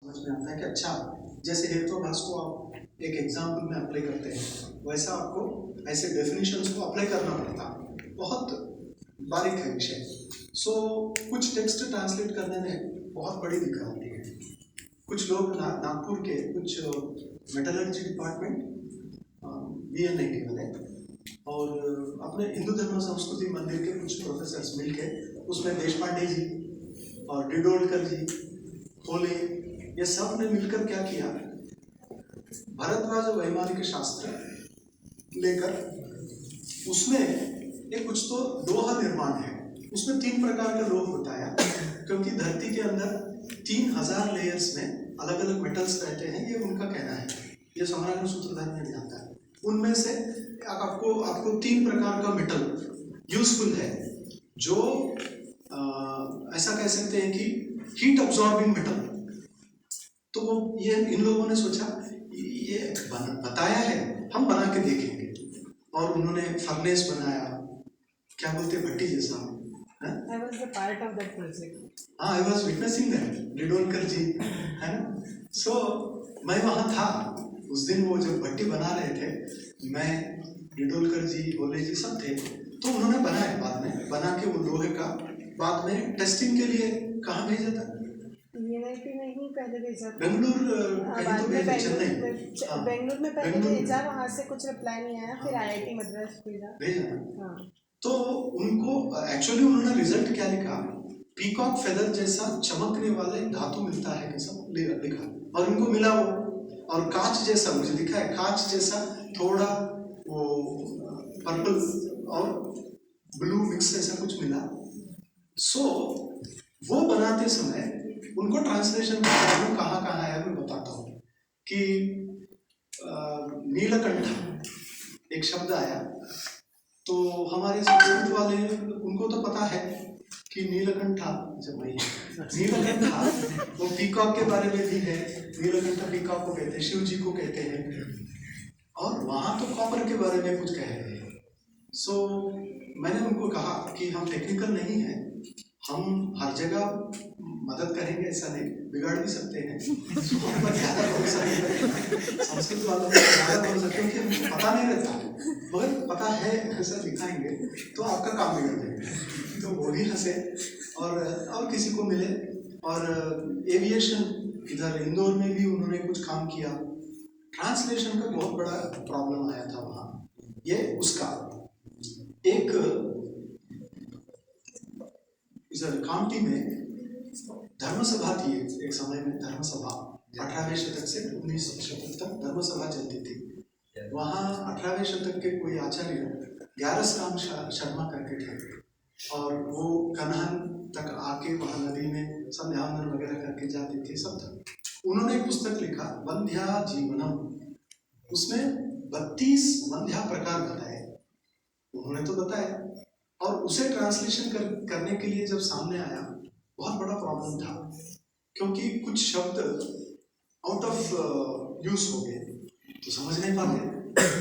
समझ में आता है कि अच्छा जैसे हेतुआभास को आप एक एग्जाम्पल में अप्लाई करते हैं वैसा आपको ऐसे डेफिनेशंस को अप्लाई करना पड़ता। बहुत बारीक है विषय। कुछ टेक्स्ट ट्रांसलेट करने में बहुत बड़ी दिक्कत होती है। कुछ लोग नागपुर के कुछ मेटलर्जी डिपार्टमेंट BNI के वाले और अपने हिंदू धर्म संस्कृति मंदिर के कुछ प्रोफेसर्स मिलके उसमें देशपांडे जी और डिडोलकर जी, होले, ये सब ने मिलकर क्या किया, भरद्वाज वैमानिक शास्त्र लेकर उसमें एक कुछ तो लोहा निर्माण है। उसमें 3 प्रकार का लोह बताया, क्योंकि धरती के अंदर 3000 लेयर्स में अलग अलग मेटल्स रहते हैं, ये उनका कहना है। ये समरांगण सूत्रधार में भी आता है। उनमें से आपको 3 प्रकार का मेटल यूजफुल है, जो ऐसा कह सकते हैं कि हीट अब्सॉर्बिंग मेटल। तो वो ये इन लोगों ने सोचा ये बताया है, हम बना के देखेंगे। और उन्होंने फर्नेस बनाया, क्या बोलते हैं, भट्टी जैसा। I was a part of that project. हाँ, I was witnessing that, Didolkar जी, है ना। मैं वहाँ था उस दिन। वो जब भट्टी बना रहे थे, मैं, डिडोलकर जी, होले जी सब थे। तो उन्होंने बनाया, बाद में बना के वो लोहे का बाद में टेस्टिंग के लिए कहाँ भेजा था? यूनिटी में ही पहले भेजा था। बेंगलुरु कहीं तो भेजा, चेन्नई। बेंगलुरु में पहले भेजा, वहाँ से कुछ रिप्लाई नहीं आया, फिर IIT मद्रास भेजा। हाँ। तो उनको एक्चुअली उन्होंने रिजल्ट क्या लिखा, पीकॉक फेदर जैसा चमकने वाला एक धातु मिलता है कैसा लिखा, और उनको मिला वो। और कांच जैसा, मुझे दिखा है, कांच जैसा थोड़ा वो पर्पल और ब्लू मिक्स ऐसा कुछ मिला। वो बनाते समय उनको ट्रांसलेशन का प्रॉब्लम कहाँ आया मैं बताता हूँ कि नीलकंठ एक शब्द आया। तो हमारे संस्कृत वाले, उनको तो पता है कि नीलकंठा जब वही नीलकंठा वो पीकॉक के बारे में भी है। नीलकंठा पीकॉक को कहते हैं, शिव जी को कहते हैं, और वहाँ तो कॉपर के बारे में कुछ कह रहे हैं। मैंने उनको कहा कि हम टेक्निकल नहीं हैं, हम हर जगह मदद करेंगे ऐसा नहीं, बिगाड़ भी सकते हैं। ज़्यादा भरोसा नहीं करेंगे संस्कृत वालों को, ज़्यादा भरोसा, क्योंकि हमको पता नहीं रहता, मगर पता है ऐसा दिखाएंगे तो आपका काम बिगड़ जाएगा। तो वो भी हंसे और किसी को मिले। और एविएशन इधर इंदौर में भी उन्होंने कुछ काम किया। ट्रांसलेशन का बहुत बड़ा प्रॉब्लम आया था वहाँ। ये उसका एक इधर काउंटी में धर्मसभा थी एक समय में। धर्मसभा 18वें शतक से 19वीं शतक तक धर्मसभा चलती थी। वहाँ 18वें शतक के कोई आचार्य ग्यारस राम शर्मा करके थे, और वो कन्हन तक आके वहाँ नदी में संध्यावंदन वगैरह करके जाते थे, सब था। उन्होंने एक पुस्तक लिखा, वंध्या जीवनम। उसमें 32 वंध्या प्रकार बताए, उन्होंने तो बताया। और उसे ट्रांसलेशन करने के लिए जब सामने आया, बहुत बड़ा प्रॉब्लम था, क्योंकि कुछ शब्द आउट ऑफ यूज हो गए तो समझ नहीं पाते,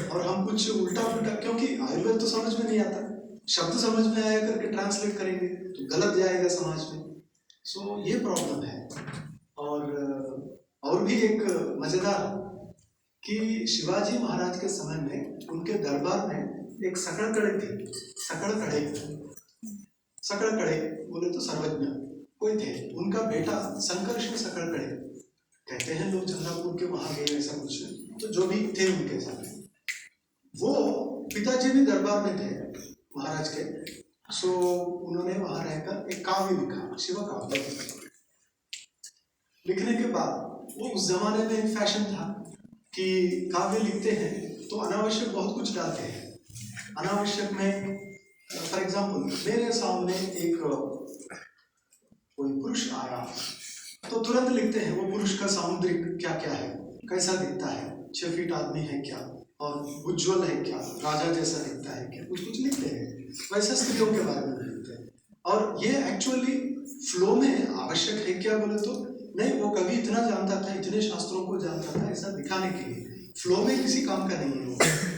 और हम कुछ उल्टा पुल्टा, क्योंकि आयुर्वेद तो समझ में नहीं आता, शब्द समझ में आया करके ट्रांसलेट करेंगे तो गलत जाएगा समाज में। ये प्रॉब्लम है। और भी एक मजेदार कि शिवाजी महाराज के समय में उनके दरबार में एक सकड़कड़े थे। सकड़कड़े बोले तो सर्वज्ञ कोई थे, उनका बेटा संकर्षण सकड़कड़े कहते हैं लोग, चंद्रपुर के वहां गए ऐसा कुछ, तो जो भी थे उनके साथ, वो पिताजी भी दरबार में थे महाराज के। उन्होंने वहां रहकर एक काव्य लिखा, शिव काव्य। लिखने के बाद वो उस जमाने में एक फैशन था कि काव्य लिखते हैं तो अनावश्यक बहुत कुछ डालते हैं। अनावश्यक में फॉर एग्जाम्पल मेरे सामने एक कोई पुरुष आया तो तुरंत लिखते हैं वो पुरुष का सामुद्रिक क्या क्या है, कैसा दिखता है, 6 फीट आदमी है क्या, और उज्ज्वल है क्या, राजा जैसा दिखता है क्या, कुछ लिखते हैं। वैसे स्त्रियों के बारे में लिखते हैं। और ये एक्चुअली फ्लो में आवश्यक है क्या बोले तो नहीं, वो कभी इतना जानता था, इतने शास्त्रों को जानता था, ऐसा दिखाने के लिए। फ्लो में किसी काम का नहीं है वो,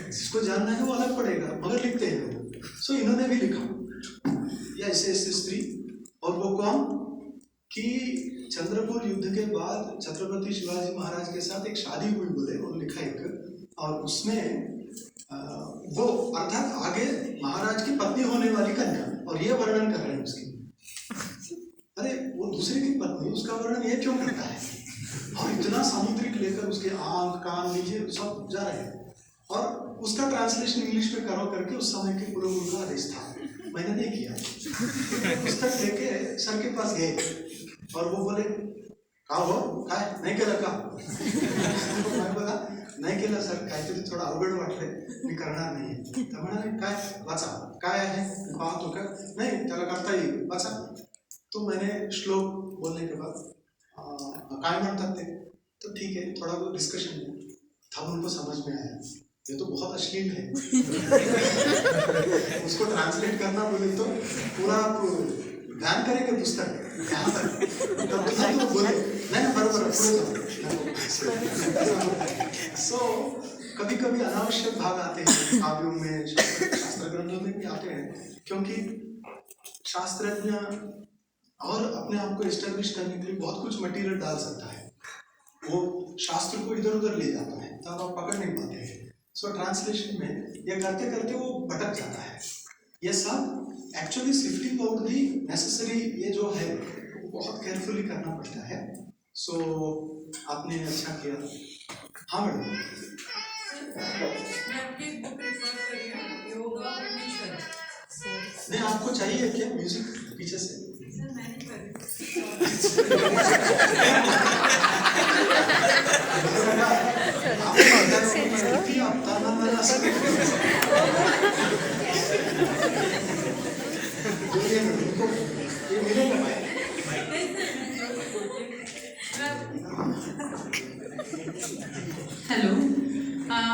जिसको जानना है वो अलग पड़ेगा, मगर लिखते हैं वो। इन्होंने भी लिखा या ऐसे स्त्री, और वो कौन कि चंद्रपुर युद्ध के बाद छत्रपति शिवाजी महाराज के साथ एक शादी हुई बोले, उन्होंने लिखा एक, और उसमें वो अर्थात आगे महाराज की पत्नी होने वाली कन्या, और ये वर्णन कर रहे हैं उसकी। अरे वो दूसरे की पत्नी, उसका वर्णन ये क्यों करता है? और इतना सामुद्रिक लेकर उसके आंख कान नीचे सब जा रहे हैं, और उसका ट्रांसलेशन इंग्लिश में करो करके उस समय के पूर्व का आदेश था, मैंने नहीं किया। पुस्तक लेके सर के पास गए और वो बोले का हो काय नाही केलं का? मैं बोला नाही केलं सर, काहीतरी थोडं अवघड वाटले, मी करणार नाही. तर म्हणाले काय वाचा, काय आहे पाहतो का? नाही त्याला करता येईल, वाचा. तो मैंने श्लोक बोलने के बाद काय म्हणतात ते, तो ठीक है, थोड़ा बहुत डिस्कशन में था, उनको समझ में आया ये तो बहुत अश्लील है। उसको ट्रांसलेट करना बोले तो पूरा ध्यान करेंगे पुस्तक यहाँ तक, तब तो बोले नहीं बराबर सो कभी कभी अनावश्यक भाग आते हैं काव्यों में, शास्त्र ग्रंथों में भी आते हैं, क्योंकि शास्त्रज्ञ और अपने आप को एस्टेब्लिश करने के लिए बहुत कुछ मटेरियल डाल सकता है, वो शास्त्र को इधर उधर ले जाता है, तब आप पकड़ नहीं पाते हैं। सो ट्रांसलेशन में ये करते करते वो भटक जाता है। ये सब actually sifting out the necessary, ये जो है वो बहुत केयरफुली करना पड़ता है। सो आपने अच्छा किया। हाँ मैडम, नहीं आपको चाहिए क्या म्यूजिक पीछे से? हेलो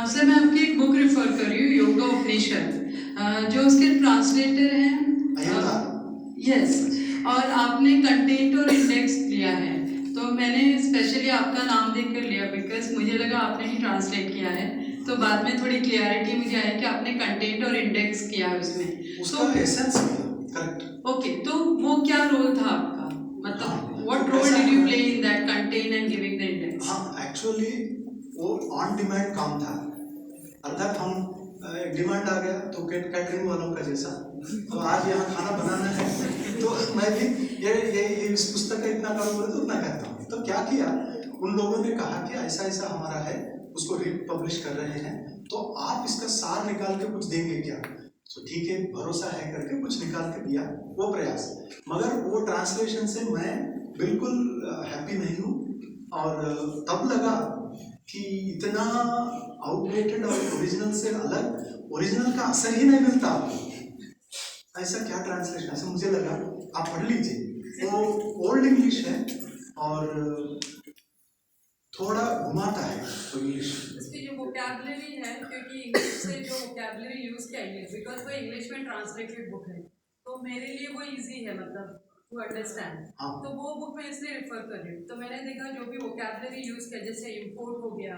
सर, मैं आपकी एक बुक रेफर कर रही हूँ, योगा उपनिषद, जो उसके ट्रांसलेटर हैं। यस, और आपने कंटेंट और इंडेक्स लिया है, तो मैंने स्पेशली आपका नाम देख कर लिया, बिकॉज मुझे लगा आपने ही ट्रांसलेट किया है, तो बाद में थोड़ी क्लियरिटी मुझे आई कि आपने कंटेंट और इंडेक्स किया है उसमें। उसका एसेंस करेक्ट। ओके, तो वो क्या रोल था आपका, मतलब what role did you play in that content and giving the index? हाँ, एक्चुअली वो ऑन डिमांड काम था, अर्थात हम डिमांड आ गया तो कैटरिंग वालों का जैसा, तो आज यहाँ खाना बनाना है तो मैं भी ये इस पुस्तक का इतना करो बोले तो उतना करता हूँ। तो क्या किया, उन लोगों ने कहा कि ऐसा ऐसा हमारा है, उसको पब्लिश कर रहे हैं, तो आप इसका सार निकाल के कुछ देंगे क्या? तो ठीक है, भरोसा है करके कुछ निकाल के दिया, वो प्रयास। मगर वो ट्रांसलेशन से मैं बिल्कुल हैप्पी नहीं हूँ, और तब लगा कि इतना आउटडेटेड और ओरिजिनल से अलग, ओरिजिनल का असर ही नहीं मिलता आपको, ऐसा क्या ट्रांसलेशन, ऐसा मुझे लगा। आप पढ़ लीजिए, वो ओल्ड इंग्लिश है और थोड़ा घुमाता है वो इंग्लिश। उसकी जो वोकैबुलरी है, क्योंकि इंग्लिश से जो वोकैबुलरी यूज किया है, बिकॉज वो इंग्लिश में ट्रांसलेटेड बुक है, तो मेरे लिए वो इजी है, मतलब टू अंडरस्टैंड। तो वो बुक मैं इसलिए रेफर कर रही हूँ। तो मैंने देखा जो भी वोकैबुलरी यूज किया, जैसे इम्पोर्ट हो गया,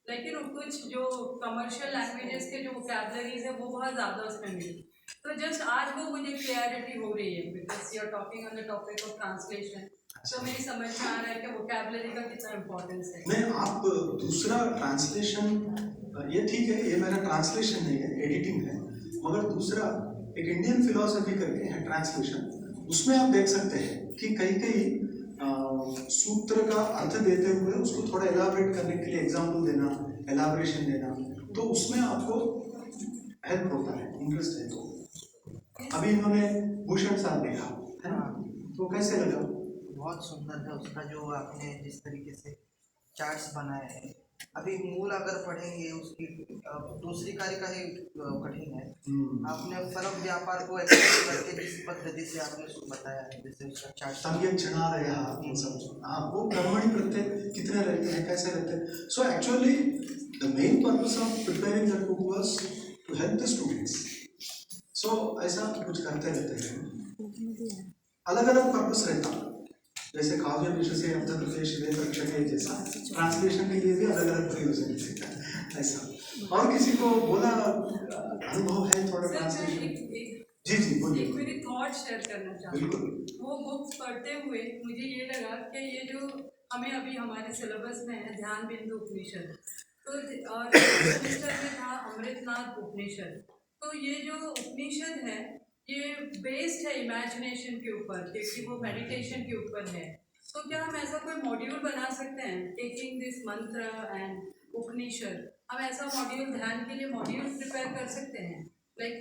लेकिन कुछ जो कमर्शियल लैंग्वेजेस के जो वोकैबुलरीज है वो बहुत ज़्यादा उसमें मिली। तो जस्ट आज वो मुझे क्लियरिटी हो रही है, because you are talking on the topic of translation, तो मेरी समझ में आ रहा है कि वोकैबुलरी का कितना इम्पोर्टेंस है। नहीं, आप दूसरा ट्रांसलेशन, ये ठीक है, ये मेरा ट्रांसलेशन नहीं है, एडिटिंग है, मगर दूसरा एक इंडियन फिलॉसफी करके है ट्रांसलेशन, उसमें आप देख सकते हैं कि कई कई सूत्र का अर्थ देते हुए उसको थोड़ा एलाबरेट करने के लिए एग्जाम्पल देना, एलाबरेशन देना, तो उसमें आपको हेल्प होता है, इंटरेस्ट है। तो अभी इन्होंने भूषण साहब देखा है ना, तो कैसे लगा? बहुत सुंदर था उसका, जो आपने जिस तरीके से चार्ट्स बनाए हैं। अभी मूल अगर पढ़ेंगे उसकी दूसरी कारिका ही कठिन है। आपने फर्क व्यापार को एक्सप्लेन करके जिस पद्धति से आपने उसको बताया है, जैसे उसका चार्ट सम्यक चुना रहे हैं सब, हाँ, वो कर्मणि प्रत्यय कितने रहते हैं, कैसे रहते हैं। So actually the main purpose of preparing that book was to help the students. So ऐसा कुछ करते रहते हैं, अलग अलग पर्पस रहता, जैसे काव्य विषय से जैसा ट्रांसलेशन के लिए भी अलग अलग प्रयोजन है ऐसा। और किसी को बोला अनुभव है थोड़ा ट्रांसलेशन? जी जी बोलिए। एक मेरी थॉट शेयर करना चाहती बिल्कुल। हूँ। वो बुक्स पढ़ते हुए मुझे ये लगा कि ये जो हमें अभी हमारे सिलेबस में है ध्यान बिंदु उपनिषद, तो और सेमेस्टर में था अमृतनाथ उपनिषद। तो ये जो उपनिषद है ये बेस्ड है इमेजिनेशन के ऊपर, क्योंकि वो मेडिटेशन के ऊपर है। तो क्या हम ऐसा कोई मॉड्यूल बना सकते हैं, टेकिंग दिस मंत्र एंड उपनिषद, हम ऐसा मॉड्यूल ध्यान के लिए मॉड्यूल प्रिपेयर कर सकते हैं? लाइक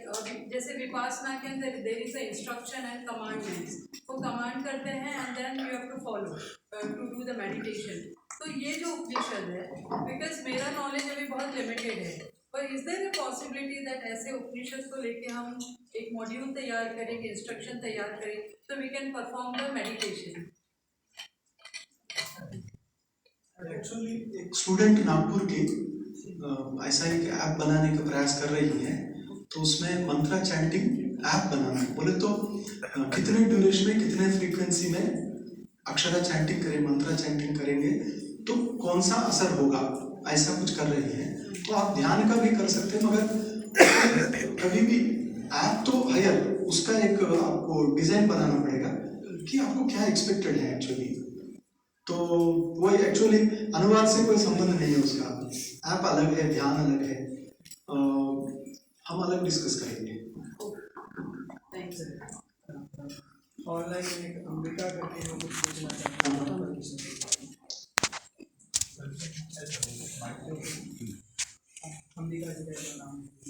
जैसे विपासना के अंदर there is a instruction and commandments, वो कमांड करते हैं and then you have to follow to do the meditation. तो ये जो उपनिषद है, बिकॉज मेरा नॉलेज अभी बहुत लिमिटेड है, पर is there a possibility that ऐसे उपनिषद को लेके हम एक मॉड्यूल तैयार करें, इंस्ट्रक्शन तैयार करें, तो we can perform the meditation? Actually एक स्टूडेंट नागपुर की ऐसा एक ऐप बनाने का प्रयास कर रही है, तो उसमें मंत्रा चैंटिंग ऐप बनाना है। बोले तो कितने ड्यूरेशन में कितने फ्रीक्वेंसी में अक्षरा चैंटिंग करें, मंत्रा चैंटिंग करेंगे तो कौन सा असर होगा, ऐसा कुछ कर रही है। तो आप ध्यान का भी कर सकते हैं, मगर कभी भी ऐप तो हायर उसका एक आपको डिजाइन बनाना पड़ेगा कि आपको क्या एक्सपेक्टेड है एक्चुअली। तो वो एक्चुअली अनुवाद से कोई संबंध नहीं है उसका, ऐप अलग है, ध्यान अलग है। हम अलग डिस्कस करेंगे। ऑनलाइन एक अंबिका करके जो कुछ पूछना चाहता हूँ।